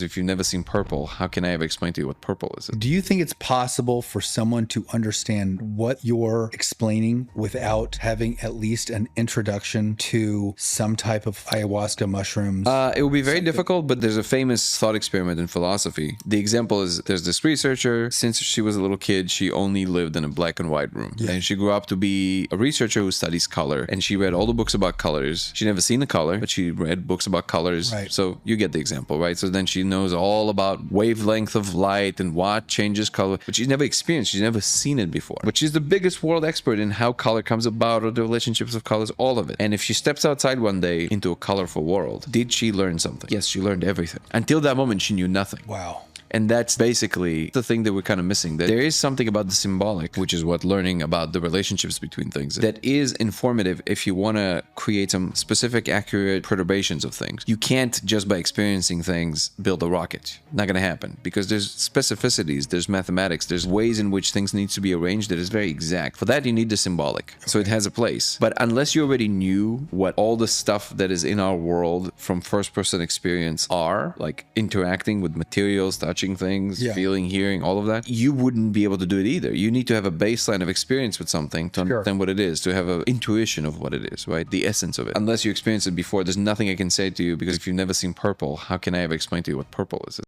If you've never seen purple, how can I ever explain to you what purple is? Do you think it's possible for someone to understand what you're explaining without having at least an introduction to some type of ayahuasca mushrooms? It would be very difficult, but there's a famous thought experiment in philosophy. The example is there's this researcher. Since she was a little kid, she only lived in a black and white room. Yeah. And she grew up to be a researcher who studies color. And she read all the books about colors. She never seen a color, but she read books about colors. Right. So you get the example, right? So then she knows all about wavelength of light and what changes color, but she's never experienced, she's never seen it before. But she's the biggest world expert in how color comes about, or the relationships of colors, all of it. And if she steps outside one day into a colorful world, did she learn something? Yes, she learned everything. Until that moment, she knew nothing. Wow. And that's basically the thing that we're kind of missing. That there is something about the symbolic, which is what learning about the relationships between things, that is informative if you want to create some specific, accurate perturbations of things. You can't just by experiencing things build a rocket. Not going to happen, because there's specificities, there's mathematics, there's ways in which things need to be arranged that is very exact. For that, you need the symbolic. So it has a place. But unless you already knew what all the stuff that is in our world from first-person experience are, like interacting with materials, touching things, feeling, hearing, all of that, you wouldn't be able to do it either. You need to have a baseline of experience with something to understand what it is, to have an intuition of what it is, right? The essence of it. Unless you experience it before, there's nothing I can say to you, because if you've never seen purple, how can I ever explain to you what purple is?